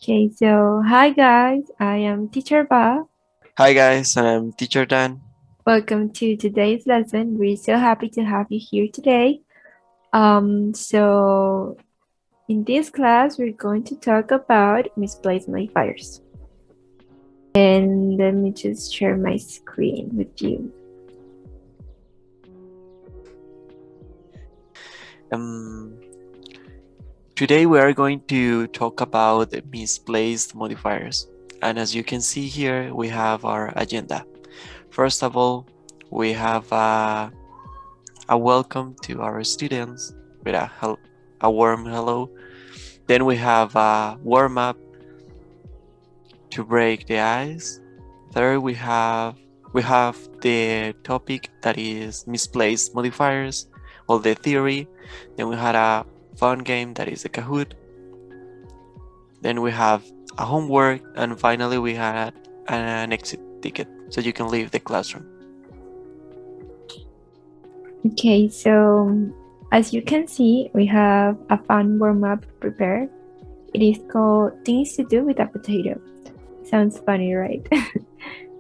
Okay, so hi guys, I am Teacher Ba. Hi guys, I'm Teacher Dan. Welcome to today's lesson. We're so happy to have you here today. So in this class, we're going to talk about misplaced modifiers. And let me just share my screen with you. Um, Today we are going to talk about misplaced modifiers. And as you can see here, we have our agenda. First of all, we have a welcome to our students with a warm hello. Then we have a warm up to break the ice. Third, we have the topic that is misplaced modifiers, well, the theory. Then we had a fun game that is a Kahoot. Then we have a homework, and finally we had an exit ticket so you can leave the classroom. Okay, so as you can see, we have a fun warm-up prepared. It is called Things to Do with a Potato. Sounds funny, right?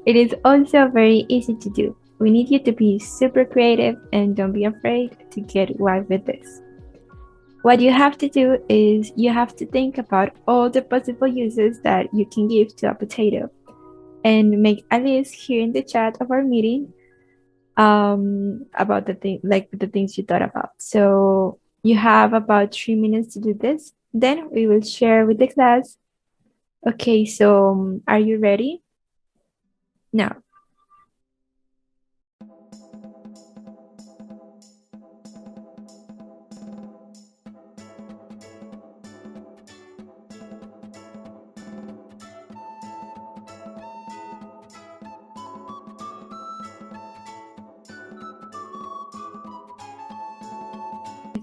It is also very easy to do. We need you to be super creative and don't be afraid to get wild with this. What you have to do is you have to think about all the possible uses that you can give to a potato and make a list here in the chat of our meeting about the things you thought about. So you have about 3 minutes to do this. Then we will share with the class. Okay, so are you ready? Now,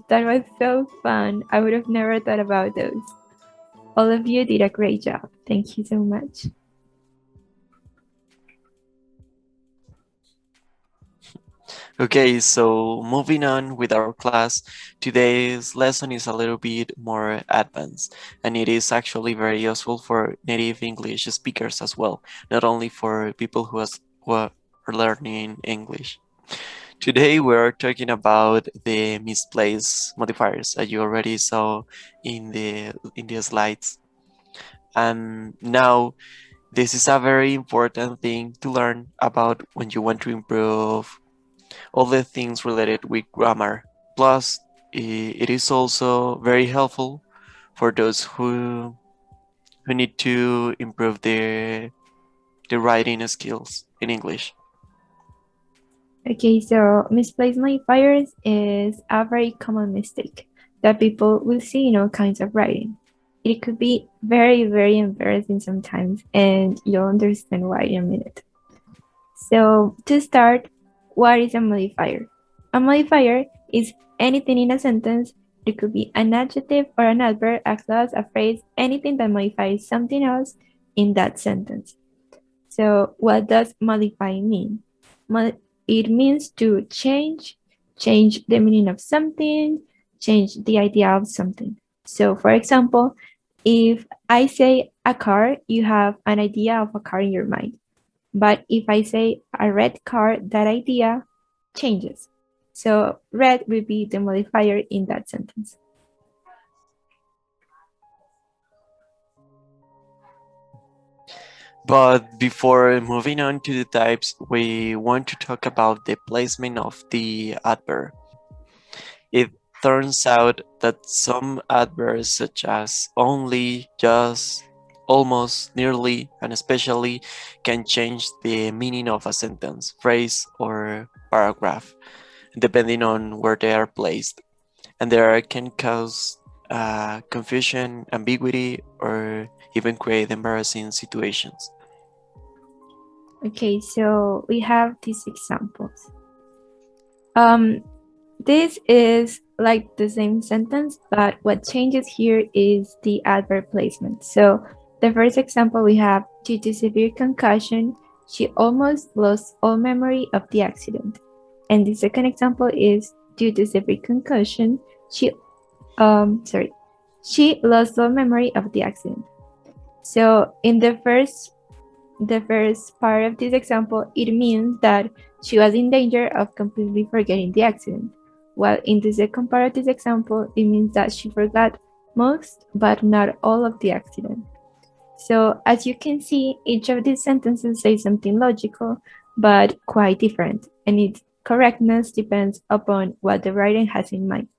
that was so fun. I would have never thought about those. All of you did a great job. Thank you so much. Okay, so moving on with our class, today's lesson is a little bit more advanced, and it is actually very useful for native English speakers as well, not only for people who are learning English. Today we're talking about the misplaced modifiers that you already saw in the slides. And now this is a very important thing to learn about when you want to improve all the things related with grammar. Plus, it is also very helpful for those who need to improve their writing skills in English. Okay, so misplaced modifiers is a very common mistake that people will see in all kinds of writing. It could be very, very embarrassing sometimes, and you'll understand why in a minute. So, to start, what is a modifier? A modifier is anything in a sentence. It could be an adjective or an adverb, a clause, a phrase, anything that modifies something else in that sentence. So, what does modify mean? It means to change the meaning of something, change the idea of something. So, for example, if I say a car, you have an idea of a car in your mind. But if I say a red car, that idea changes. So, red will be the modifier in that sentence. But before moving on to the types, we want to talk about the placement of the adverb. It turns out that some adverbs such as only, just, almost, nearly, and especially can change the meaning of a sentence, phrase, or paragraph, depending on where they are placed. And there can cause confusion, ambiguity, or even create embarrassing situations. Okay, so we have these examples. This is like the same sentence, but what changes here is the adverb placement. So the first example we have, due to severe concussion, she almost lost all memory of the accident. And the second example is, due to severe concussion, she lost all memory of the accident. So in the first part of this example, it means that she was in danger of completely forgetting the accident. While in the second part of this example, it means that she forgot most but not all of the accident. So as you can see, each of these sentences says something logical but quite different, and its correctness depends upon what the writer has in mind.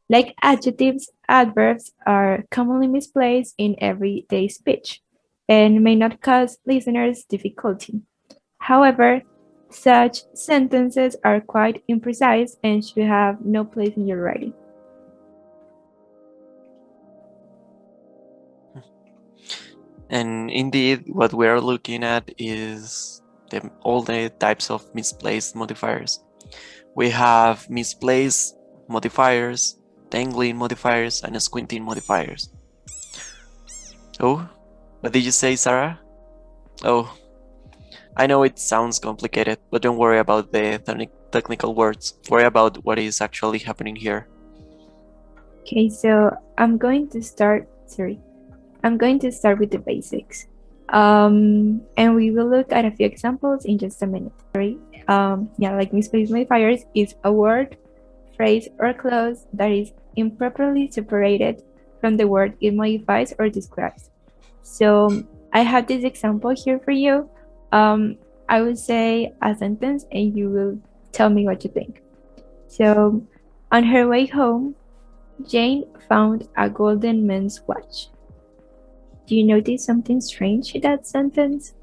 Like adjectives, adverbs are commonly misplaced in everyday speech and may not cause listeners difficulty. However, such sentences are quite imprecise and should have no place in your writing. And indeed, what we are looking at is all the types of misplaced modifiers. We have misplaced modifiers, dangling modifiers, and squinting modifiers. Oh, what did you say, Sarah? Oh, I know it sounds complicated, but don't worry about the technical words. Worry about what is actually happening here. Okay, so I'm going to start with the basics. And we will look at a few examples in just a minute. Sorry. Yeah, like misplaced modifiers is a word, phrase, or clause that is improperly separated from the word it modifies or describes. So I have this example here for you. I will say a sentence and you will tell me what you think. So, on her way home, Jane found a golden men's watch. Do you notice something strange in that sentence?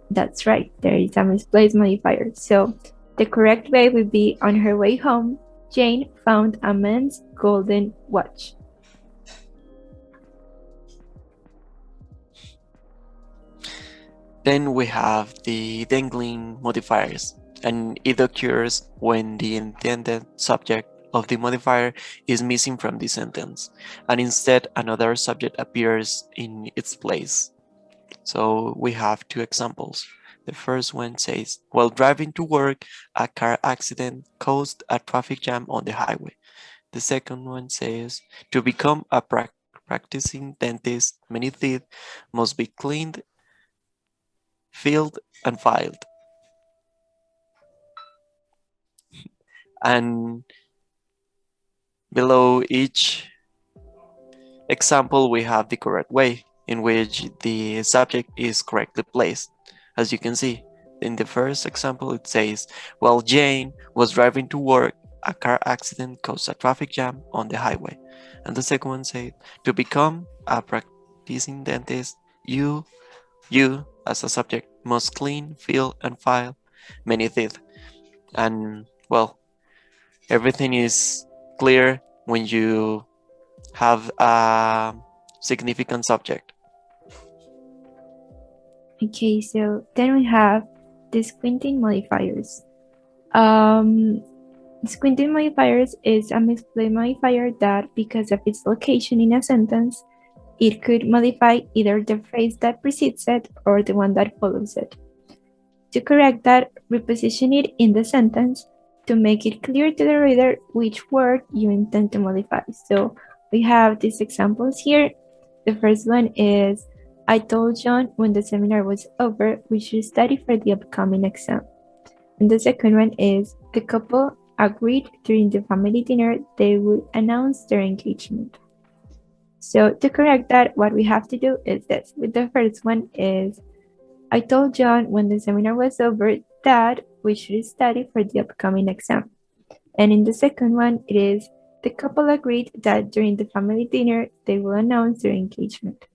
That's right, there is a misplaced modifier. So the correct way would be on her way home, Jane found a man's golden watch. Then we have the dangling modifiers, and it occurs when the intended subject of the modifier is missing from the sentence, and instead another subject appears in its place. So we have two examples. The first one says, while driving to work, a car accident caused a traffic jam on the highway. The second one says, to become a practicing dentist, many teeth must be cleaned, filled, and filed. And below each example, we have the correct way in which the subject is correctly placed. As you can see, in the first example, it says, while Jane was driving to work, a car accident caused a traffic jam on the highway. And the second one says, to become a practicing dentist, you as a subject must clean, fill, and file many teeth. And well, everything is clear when you have a significant subject. Okay, so then we have the squinting modifiers. Um, Squinting modifiers is a misplaced modifier that, because of its location in a sentence, it could modify either the phrase that precedes it or the one that follows it. To correct that, reposition it in the sentence to make it clear to the reader which word you intend to modify. So we have these examples here. The first one is, I told John when the seminar was over we should study for the upcoming exam. And the second one is, the couple agreed during the family dinner they would announce their engagement. So to correct that, what we have to do is this. With the first one is, I told John when the seminar was over that we should study for the upcoming exam. And in the second one, it is, the couple agreed that during the family dinner they will announce their engagement.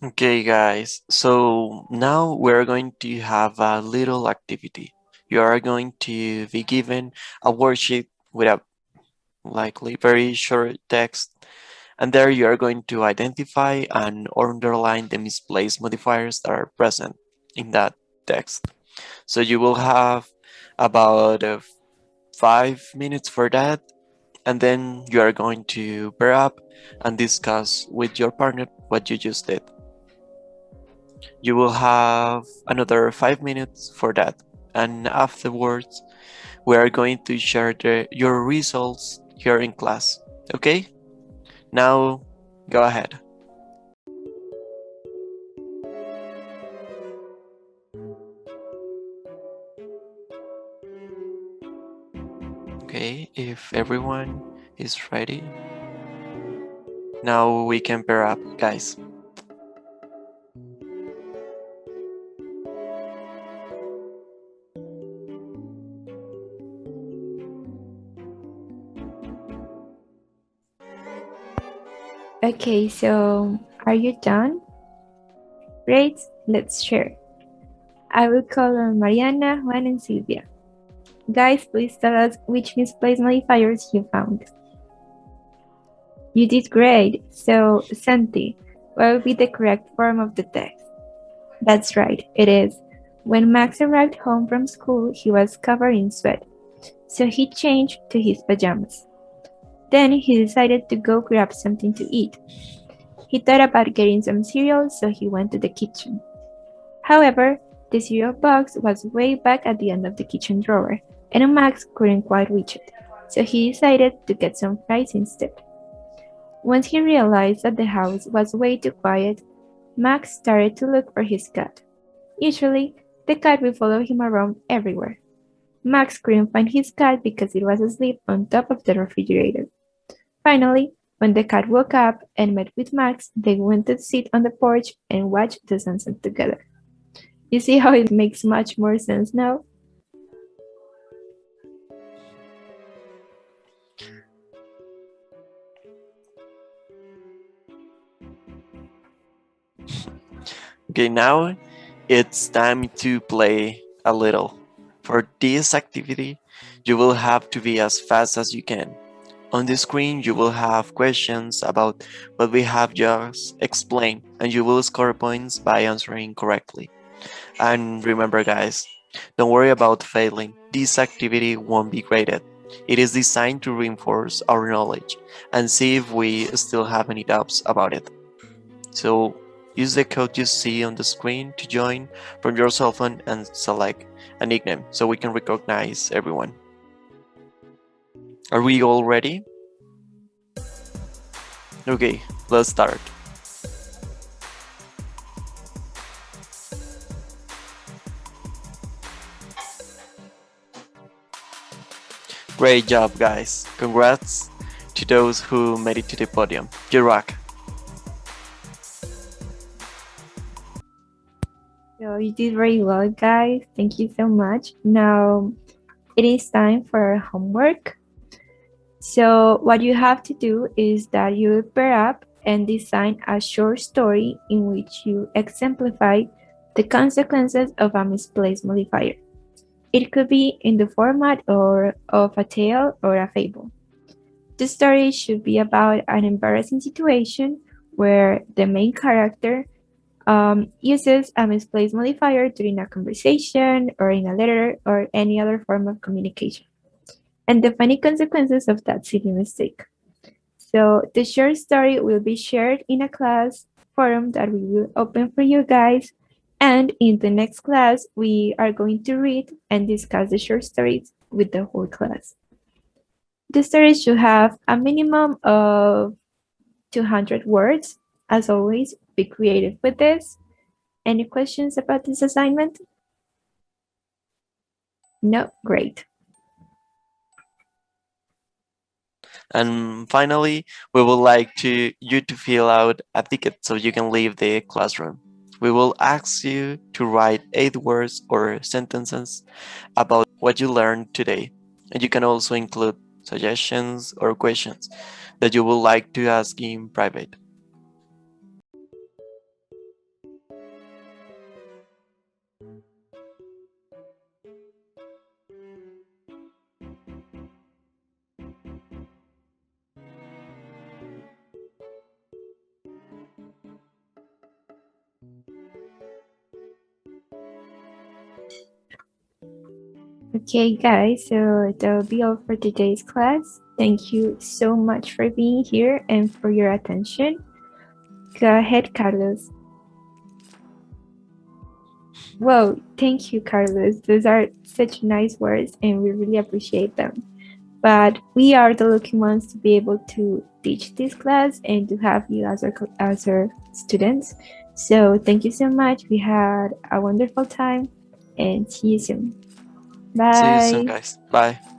Okay, guys, so now we're going to have a little activity. You are going to be given a worksheet with a likely very short text, and there you are going to identify and underline the misplaced modifiers that are present in that text. So you will have about 5 minutes for that, and then you are going to pair up and discuss with your partner what you just did. You will have another 5 minutes for that, and afterwards we are going to share your results here in class. Okay? Now, go ahead. Okay, if everyone is ready, now we can pair up, guys. Okay, so are you done? Great, let's share. I will call on Mariana, Juan, and Silvia. Guys, please tell us which misplaced modifiers you found. You did great. So, Santi, what would be the correct form of the text? That's right, it is. When Max arrived home from school, he was covered in sweat, so he changed to his pajamas. Then he decided to go grab something to eat. He thought about getting some cereal, so he went to the kitchen. However, the cereal box was way back at the end of the kitchen drawer, and Max couldn't quite reach it, so he decided to get some fries instead. Once he realized that the house was way too quiet, Max started to look for his cat. Usually, the cat would follow him around everywhere. Max couldn't find his cat because it was asleep on top of the refrigerator. Finally, when the cat woke up and met with Max, they went to sit on the porch and watch the sunset together. You see how it makes much more sense now? Okay, now it's time to play a little. For this activity, you will have to be as fast as you can. On the screen, you will have questions about what we have just explained, and you will score points by answering correctly. And remember, guys, don't worry about failing. This activity won't be graded. It is designed to reinforce our knowledge and see if we still have any doubts about it. So use the code you see on the screen to join from your cell phone and select a nickname so we can recognize everyone. Are we all ready? Okay, let's start. Great job, guys. Congrats to those who made it to the podium. You rock. So you did very well, guys. Thank you so much. Now it is time for our homework. So what you have to do is that you pair up and design a short story in which you exemplify the consequences of a misplaced modifier. It could be in the format or of a tale or a fable. The story should be about an embarrassing situation where the main character uses a misplaced modifier during a conversation or in a letter or any other form of communication, and the funny consequences of that silly mistake. So the short story will be shared in a class forum that we will open for you guys. And in the next class, we are going to read and discuss the short stories with the whole class. The story should have a minimum of 200 words. As always, be creative with this. Any questions about this assignment? No? Great. And finally, we would like you to fill out a ticket so you can leave the classroom. We will ask you to write 8 words or sentences about what you learned today. And you can also include suggestions or questions that you would like to ask in private. Okay, guys, so that will be all for today's class. Thank you so much for being here and for your attention. Go ahead, Carlos. Whoa, thank you, Carlos. Those are such nice words, and we really appreciate them. but we are the lucky ones to be able to teach this class and to have you as our students. So thank you so much. We had a wonderful time and see you soon. See you soon, Bye. guys. Bye.